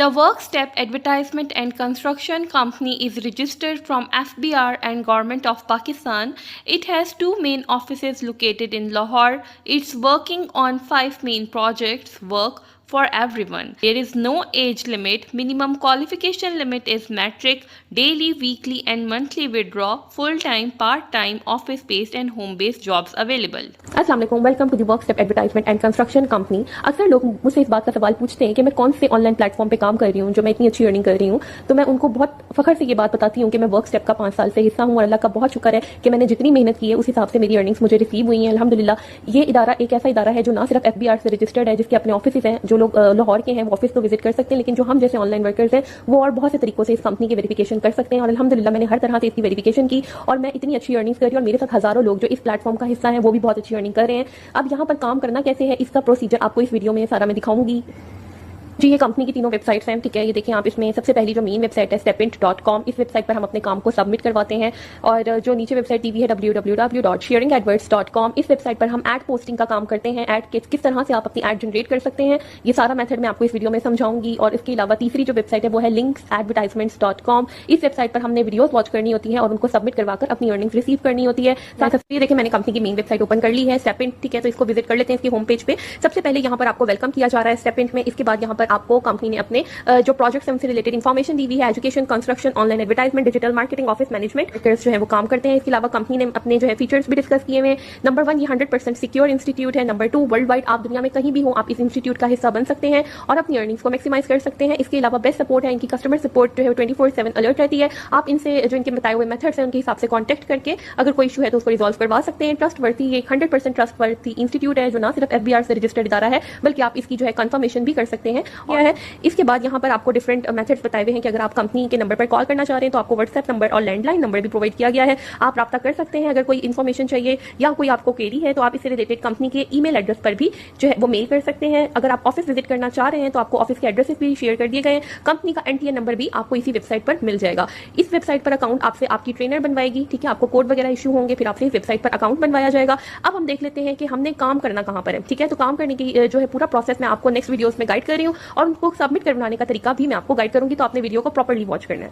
The WorkStep Advertisement and Construction Company is registered from FBR and Government of Pakistan. It has two main offices located in Lahore. It's working on 5 main projects, work for everyone. There is no age limit. Minimum qualification limit is metric, daily, weekly and monthly withdraw, full-time, part-time, office-based and home-based jobs available. अस्सलाम वालेकुम, welcome to the Workstep advertisement and construction company. अक्सर लोग मुझसे इस बात का सवाल पूछते हैं कि मैं कौन से ऑनलाइन प्लेटफॉर्म पे काम कर रही हूँ जो मैं इतनी अच्छी अर्निंग कर रही हूँ। तो मैं उनको बहुत फखर से ये बात बताती हूँ कि मैं वर्कस्टेप का 5 साल से हिस्सा हूँ और अल्लाह का बहुत शुक्र है कि मैंने जितनी मेहनत की है उस हिसाब से मेरी अर्निंग्स मुझे रिसीव हुई हैं अल्हम्दुलिल्लाह। ये इदारा एक ऐसा इदारा है जो ना सिर्फ FBR से रजिस्टर्ड है, जिसके अपने ऑफिस हैं। जो लोग लाहौर के हैं वो ऑफिस तो विजिट कर सकते हैं, लेकिन जो हम जैसे ऑनलाइन वर्कर्स हैं वो और बहुत से तरीकों से इस कंपनी की वेरिफिकेशन कर सकते हैं। और अल्हम्दुलिल्लाह मैंने हर तरह से इसकी वेरिफिकेशन की और मैं इतनी अच्छी अर्निंग्स कर रही हूँ और मेरे साथ हजारों लोग जो इस प्लेटफॉर्म का हिस्सा है वो भी बहुत अच्छी अर्निंग कर रहे हैं। अब यहाँ पर काम करना कैसे है, इसका प्रोसीजर आपको इस वीडियो में सारा मैं दिखाऊंगी। जी, ये कंपनी की तीनों वेबसाइट्स हैं, ठीक है। ये देखिए आप, इसमें सबसे पहली जो मेन वेबसाइट है stepint.com, इस वेबसाइट पर हम अपने काम को सबमिट करवाते हैं। और जो नीचे वेबसाइट दी हुई है www.sharingadverts.com, इस वेबसाइट पर हम एड पोस्टिंग का काम करते हैं। एड किस तरह से आप अपनी एड जनरेट कर सकते हैं, ये सारा मेथड मैं आपको इस वीडियो में समझाऊंगी। और इसके अलावा तीसरी जो वेबसाइट है वो है linksadvertisements.com, इस वेबसाइट पर हमने वीडियोस वॉच करनी होती है और उनको सबमिट करवाकर अपनी अर्निंग्स रिसीव करनी होती है। साथ ही देखिए मैंने कंपनी की मेन वेबसाइट ओपन कर ली है स्टेपिंट, ठीक है। तो इसको विजिट कर लेते हैं। इसकी होम पेज पे सबसे पहले यहाँ पर आपको वेलकम किया जा रहा है स्टेपिंट में। इसके बाद यहाँ पर आपको कंपनी ने अपने जो प्रोजेक्ट्स हैं उनसे रिलेटेड इन्फॉर्मेशन दी हुई है, education, construction, online advertisement, digital marketing, office management जो है वो काम करते हैं। इसके अलावा कंपनी ने अपने जो है फीचर्स भी डिस्कस किए हुए। नंबर 1, ये 100% सिक्योर इंस्टीट्यूट है। नंबर 2, वर्ल्ड वाइड आप दुनिया में कहीं भी हो आप इस इंस्टीट्यूट का हिस्सा बन सकते हैं और अपनी अर्निंग्स को मैक्सिमाइज कर सकते हैं। इसके अलावा बेस्ट सपोर्ट है, इनकी कस्टमर सपोर्ट जो है 24/7 अलर्ट रहती है। आप इनसे जो इनके बताए हुए मेथड्स हैं उनके हिसाब से कॉन्टेक्ट करके अगर कोई इशू है तो उसको रिजॉल्व करवा सकते हैं। ट्रस्टवर्थी, ये 100% ट्रस्टवर्थी इंस्टीट्यूट है जो ना सिर्फ FBR से रजिस्टर्ड इदारा है बल्कि आप इसकी जो है कंफर्मेशन भी कर सकते हैं। क्या है इसके बाद यहाँ पर आपको डिफरेंट मेथड्स बताए हुए हैं कि अगर आप कंपनी के नंबर पर कॉल करना चाह रहे हैं तो आपको व्हाट्सएप नंबर और लैंडलाइन नंबर भी प्रोवाइड किया गया है, आप रब्ता कर सकते हैं। अगर कोई इन्फॉर्मेशन चाहिए या कोई आपको क्वेरी है तो आप इससे रिलेटेड कंपनी के ईमेल एड्रेस पर भी जो है वो मेल कर सकते हैं। अगर आप ऑफिस विजिट करना चाह रहे हैं तो आपको ऑफिस के एड्रेसेस भी शेयर कर दिए गए हैं। कंपनी का NTA नंबर भी आपको इसी वेबसाइट पर मिल जाएगा। इस वेबसाइट पर अकाउंट आपसे आपकी ट्रेनर बनवाएगी, ठीक है। आपको कोड वगैरह इशू होंगे, फिर आपसे इस वेबसाइट पर अकाउंट बनवाया जाएगा। अब हम देख लेते हैं कि हमने काम करना कहाँ पर है, ठीक है। तो काम करने की जो है पूरा प्रोसेस मैं आपको नेक्स्ट वीडियोस में गाइड कर रही हूँ और उनको सबमिट करवाने का तरीका भी मैं आपको गाइड करूंगी, तो आपने वीडियो को प्रॉपर्ली वॉच करना है।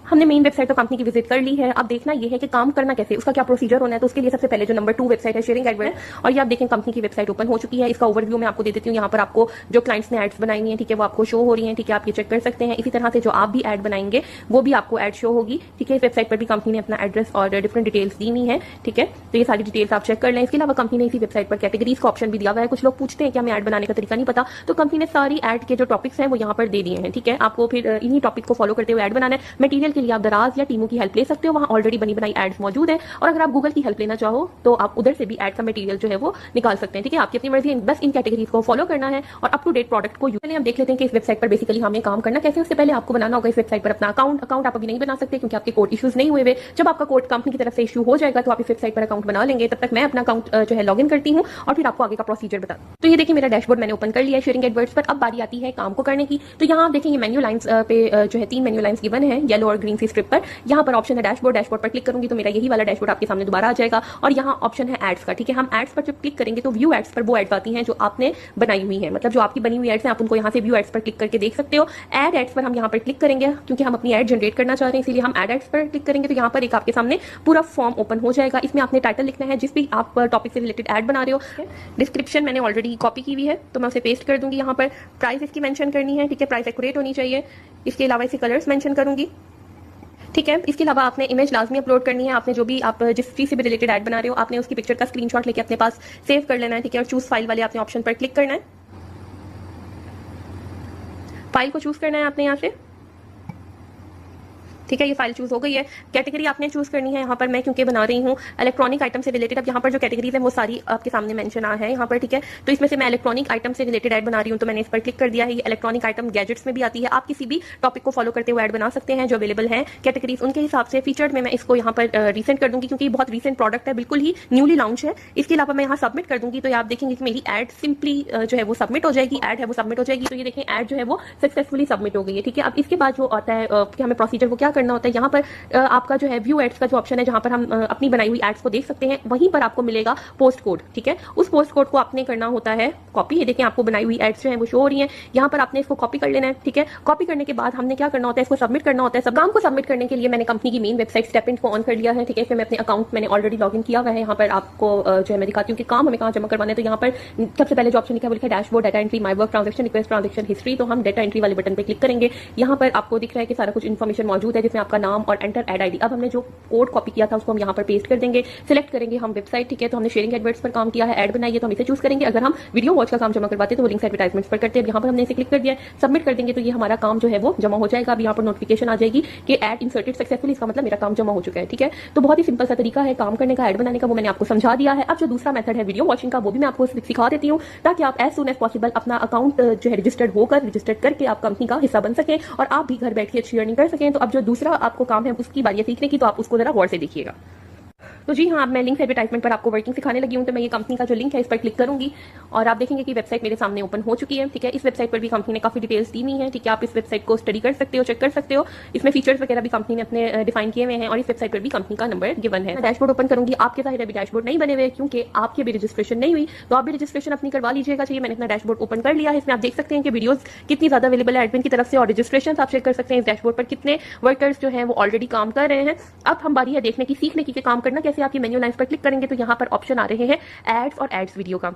हमने मेन वेबसाइट तो कंपनी की विजिट कर ली है। अब देखना ये है कि काम करना कैसे, उसका क्या प्रोसीजर होना है। तो उसके लिए सबसे पहले जो नंबर 2 वेबसाइट है शेयरिंग एडवर्ट, और ये आप देखें कंपनी की वेबसाइट ओपन हो चुकी है। इसका ओवरव्यू मैं आपको दे देती हूँ। यहाँ पर आपको जो क्लाइंट्स ने एड्स बनाई हुई हैं, ठीक है, वो आपको शो हो रही हैं, ठीक है, आप ये चेक कर सकते हैं। इसी तरह से जो आप भी एड बनाएंगे वो भी आपको एड शो होगी, ठीक है। इस वेबसाइट पर भी कंपनी ने अपना एड्रेस और डिफरेंट डिटेल्स दी हुई है, ठीक है। तो ये सारी डिटेल्स आप चेक कर लें। इसके अलावा कंपनी ने इसी वेबसाइट पर कैटेगरीज का ऑप्शन भी दिया हुआ है। कुछ लोग पूछते हैं कि हमें एड बनाने का तरीका नहीं पता, तो कंपनी ने सारी एड के जो टॉपिक्स हैं वो यहाँ पर दे दिए हैं, ठीक है। आपको फिर इन्हीं टॉपिक को फॉलो करते हुए एड बनाना है। मटीरियल के लिए आप दराज या टीमों की हेल्प ले सकते हो, वहां ऑलरेडी बनी बनाई एड्स मौजूद है। और अगर आप गूगल की हेल्प लेना चाहो तो आप उधर से भी एड का मटेरियल जो है वो निकाल सकते हैं, ठीक है। आपकी अपनी मर्जी है, बस इन कैटेगरीज को फॉलो करना है और अप टू डेट प्रोडक्ट को यूज। हम देख लेते हैं कि इस वेबसाइट पर बेसिकली हमें काम करना कैसे। उससे पहले आपको बनाना होगा इस वेबसाइट पर अपना अकाउंट आप अभी नहीं बना सकते क्योंकि आपके कोड इश्यूज नहीं हुए हुए। जब आपका कोड कंपनी की तरफ से इशू हो जाएगा तो आप इस वेबसाइट पर अकाउंट बना लेंगे। तब तक मैं अपना अकाउंट जो है लॉग इन करती हूँ और फिर आपको आगे का प्रोसीजर बता। तो ये देखिए मेरा डैशबोर्ड मैंने ओपन कर लिया है शेयरिंग एडवर्ट्स पर। अब बारी आती है काम को करने की। तो यहाँ आप देखेंगे मेन्यू लाइंस पे जो है 3 मेन्यू लाइंस गिवन है येलो और ग्रीन सी स्ट्रिप पर। यहाँ पर ऑप्शन है डैशबोर्ड पर क्लिक करूंगी तो मेरा यही वाला डैशबोर्ड आपके सामने दोबारा आ जाएगा और यहाँ ऑप्शन है एड्स का, ठीक है। हम एड्स पर जब क्लिक करेंगे तो व्यू एड्स पर वो एड्स आती हैं जो आपने बनाई हुई है, मतलब जो आपकी बनी हुई एड्स हैं आप उनको यहाँ से व्यू एड्स पर क्लिक करके देख सकते हो। एड एड्स पर हम यहाँ पर क्लिक करेंगे क्योंकि हम अपनी एड जनरेट करना चाह रहे हैं, इसीलिए हम एड एड्स पर क्लिक करेंगे। तो यहाँ पर एक आपके सामने पूरा फॉर्म ओपन हो जाएगा। इसमें आपने टाइटल लिखना है जिस भी आप टॉपिक से रिलेटेड एड बना रहे हो। डिस्क्रिप्शन मैंने ऑलरेडी कॉपी की हुई है तो मैं उसे पेस्ट कर दूंगी। यहाँ पर प्राइस इसकी मेंशन करनी है, ठीक है, प्राइस एक्यूरेट होनी चाहिए। इसके अलावा इसे कलर्स मेंशन करूंगी, ठीक है। इसके अलावा आपने इमेज लाजमी अपलोड करनी है। आपने जो भी आप जिस चीज से भी रिलेटेड ऐड बना रहे हो आपने उसकी पिक्चर का स्क्रीनशॉट लेके अपने पास सेव कर लेना है, ठीक है। और चूज फाइल वाले आपने ऑप्शन पर क्लिक करना है। फाइल को चूज करना है आपने यहाँ से, ठीक है। ये फाइल चूज हो गई है। कैटेगरी आपने चूज करनी है। यहाँ पर मैं क्योंकि बना रही हूँ इलेक्ट्रॉनिक आइटम से रिलेटेड, अब यहाँ पर जो कैटेगरीज है वो सारी आपके सामने मेंशन आ है यहाँ पर, ठीक है। तो इसमें से मैं इलेक्ट्रॉनिक आइटम से रिलेटेड ऐड बना रही हूँ तो मैंने इस पर क्लिक कर दिया है। ये इलेक्ट्रॉनिक आइटम गैजेट्स में भी आती है। आप किसी भी टॉपिक को फॉलो करते हुए ऐड बना सकते हैं जो अवेलेबल है कैटेगरीज उनके हिसाब से। फीचर्ड में मैं इसको यहाँ पर रिसेंट कर दूंगी क्योंकि बहुत रिसेंट प्रोडक्ट है, बिल्कुल ही न्यूली लॉन्च है। इसके अलावा मैं यहाँ सबमिट कर दूंगी तो आप देखेंगे कि मेरी एड सिंपली जो है वो सबमिट हो जाएगी, एड है वो सबमिट हो जाएगी। तो ये देखें एड जो है वो सक्सेसफुली सबमिट हो गई है, ठीक है। अब इसके बाद जो आता है कि हमें प्रोसीजर को क्या करना होता है, यहाँ पर आपका जो है व्यू एड्स का जो ऑप्शन है, जहाँ पर हम अपनी बनाई हुई एड्स को देख सकते हैं, वहीं पर आपको मिलेगा पोस्ट कोड। ठीक है, उस पोस्ट कोड को आपने करना होता है कॉपी। ये देखें आपको बनाई हुई एड्स जो है वो शो हो रही हैं, यहाँ पर आपने इसको कॉपी कर लेना है। ठीक है, कॉपी करने के बाद हमने क्या करना होता है, इसको सबमिट करना होता है। सब काम को सबमिट करने के लिए मैंने कंपनी की मेन वेबसाइट स्टेपिंट को ऑन कर लिया है। ठीक है, फिर मैं अपने अकाउंट मैंने ऑलरेडी लॉगिन किया हुआ है। यहाँ पर आपको जो है मैं दिखाती हूँ कि काम हमें कहाँ जमा करवाना है। तो यहाँ पर सबसे पहले जो ऑप्शन लिखा है वो लिखा है dashboard, data entry, my work, transaction request, transaction history. तो हम डाटा एंट्री वाले बटन पे क्लिक करेंगे। यहाँ पर आपको दिख रहा है कि सारा कुछ इन्फॉर्मेशन मौजूद है, जिसमें आपका नाम और एंटर एड आईडी। अब हमने जो कोड कॉपी किया था उसको हम यहाँ पर पेस्ट कर देंगे। सिलेक्ट करेंगे हम वेबसाइट। ठीक है, तो हमने शेयरिंग एडवर्ट्स पर काम किया है, एड बनाई है, तो हम इसे चूज करेंगे। अगर हम वीडियो वॉच का काम जमा करवाते तो वो लिंक्स एडवर्टाइजमेंट्स पर करते हैं। यहाँ पर हमने इसे क्लिक कर दिया, सबमिट कर देंगे, तो ये हमारा काम जो है वो जमा हो जाएगा। अब यहाँ पर नोटिफिकेशन आ जाएगी कि एड इंसर्टेड सक्सेसफुली, इसका मतलब मेरा काम जमा हो चुका है। ठीक है, तो बहुत ही सिंपल सा तरीका है काम करने का, एड बनाने का, वो मैंने आपको समझा दिया है। अब जो दूसरा मेथड है वीडियो वॉचिंग का, वो भी मैं आपको सिखा देती हूँ, ताकि आप एज सून एज पॉसिबल अपना अकाउंट जो है रजिस्टर्ड करके आप कंपनी का हिस्सा बन सकें और आप भी घर बैठ के अच्छी अर्निंग कर सकें। तो अब जो दूसरा आपको काम है उसकी बारी है सीखने की, तो आप उसको जरा गौर से देखिएगा। तो जी हाँ, अब मैं लिंक एडवर्टाइजमेंट पर आपको वर्किंग सिखाने लगी हूँ। तो मैं ये कंपनी का जो लिंक है इस पर क्लिक करूंगी और आप देखेंगे कि वेबसाइट मेरे सामने ओपन हो चुकी है। ठीक है, इस वेबसाइट पर भी कंपनी ने काफी डिटेल्स दी हुई है। ठीक है, आप इस वेबसाइट को स्टडी कर सकते हो, चेक कर सकते हो। इसमें फीचर्स वगैरह भी कंपनी ने अपने डिफाइन किए हुए हैं और इस वेबसाइट पर भी कंपनी का नंबर गिवन है। डैशबोर्ड ओपन करूंगी, आपके सारे अभी डैशबोर्ड नहीं बने हुए क्योंकि आपकी अभी रजिस्ट्रेशन नहीं हुई, तो आप भी रजिस्ट्रेशन अपनी करवा लीजिएगा। चाहिए मैंने अपना डैशबोर्ड ओपन कर लिया है। इसमें आप देख सकते हैं कि वीडियोस कितनी ज्यादा अवेलेबल है एडमिन की तरफ से और रजिस्ट्रेशन आप चेक कर सकते हैं इस डैशबोर्ड पर कितने वर्कर्स जो हैं वो ऑलरेडी काम कर रहे हैं। अब हम बारी है देखने की, सीखने की, काम करना कैसे। आपकी मेन्यू लाइन्स पर क्लिक करेंगे तो यहाँ पर ऑप्शन आ रहे हैं एड्स और एड्स वीडियो का।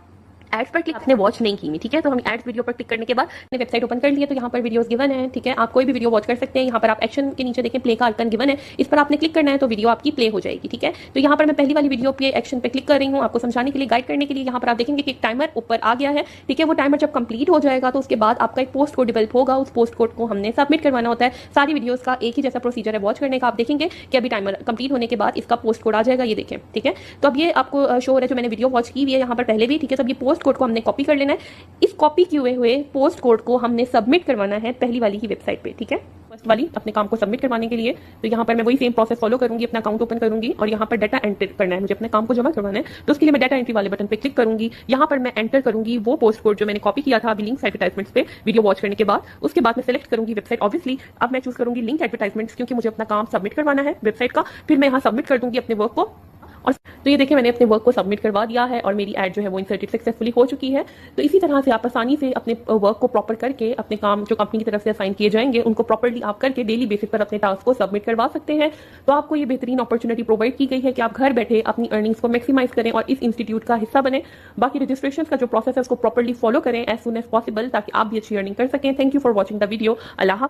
एड्स पर क्लिक आपने वॉच नहीं की। ठीक है, तो हम एड्स वीडियो पर क्लिक करने के बाद हमने वेबसाइट ओपन कर लिया, तो यहाँ पर वीडियोस गिवन है। ठीक है, आप कोई भी वीडियो वॉच कर सकते हैं। यहाँ पर आप एक्शन के नीचे देखें प्ले का आइकन गिवन है, इस पर आपने क्लिक करना है तो वीडियो आपकी प्ले हो जाएगी। ठीक है, तो यहाँ पर मैं पहली वाली वीडियो पे एक्शन पे क्लिक कर रही हूँ आपको समझाने के लिए, गाइड करने के लिए। यहाँ पर आप देखेंगे कि एक टाइमर ऊपर आ गया है। ठीक है, वो टाइमर जब कंप्लीट हो जाएगा तो उसके बाद आपका एक पोस्ट कोड डेवलप होगा, उस पोस्ट कोड को हमने सबमिट करवाना होता है। सारी वीडियोस का एक ही जैसा प्रोसीजर है वॉच करने का। आप देखेंगे कि अभी टाइमर कंप्लीट होने के बाद इसका पोस्ट कोड आ जाएगा, ये देखें। ठीक है, तो अब ये आपको शो हो रहा है जो मैंने वीडियो वॉच की हुई है यहाँ पर पहले भी। ठीक है, तो अब ये पोस्ट कोड को हमने कॉपी कर लेना है। इस कॉपी किए हुए पोस्ट कोड को हमने सबमिट करवाना है पहली वाली की वेबसाइट पे। ठीक है, फर्स्ट वाली अपने काम को सबमिट करवाने के लिए तो यहाँ पर मैं वही सेम प्रोसेस फॉलो करूंगी। अपना अकाउंट ओपन करूंगी और यहाँ पर डाटा एंटर करना है, मुझे अपने काम को जमा करवाना है। तो उसके लिए मैं डाटा एंट्री वाले बटन पे क्लिक करूंगी। यहाँ पर मैं एंटर करूंगी वो पोस्ट कोड जो मैंने कॉपी किया था अभी लिंक्स एडवर्टाइजमेंट्स पे वीडियो वॉच करने के बाद। उसके बाद मैं सिलेक्ट करूंगी वेबसाइट। ऑब्वियसली अब मैं चूज करूंगी लिंक एडवर्टाइजमेंट्स क्योंकि मुझे अपना काम सबमिट करवाना है वेबसाइट का। फिर मैं यहाँ सबमिट कर दूंगी अपने वर्क को और तो ये देखिए मैंने अपने वर्क को सबमिट करवा दिया है और मेरी एड जो है वो इंसर्टेड सक्सेसफुली हो चुकी है। तो इसी तरह से आप आसानी से अपने वर्क को प्रॉपर करके अपने काम जो कंपनी की तरफ से असाइन किए जाएंगे उनको प्रॉपर्ली आप करके डेली बेसिस पर अपने टास्क को सबमिट करवा सकते हैं। तो आपको ये बेहतरीन अपॉर्चुनिटी प्रोवाइड की गई है कि आप घर बैठे अपनी अर्निंग्स को मैक्सिमाइज करें और इस इंस्टीट्यूट का हिस्सा बने। बाकी रजिस्ट्रेशन का जो प्रोसेस है उसको प्रॉपर्ली फॉलो करें एज सुन एज पॉसिबल ताकि आप भी अच्छी अर्निंग कर सकें। Thank you for watching the video. Allah.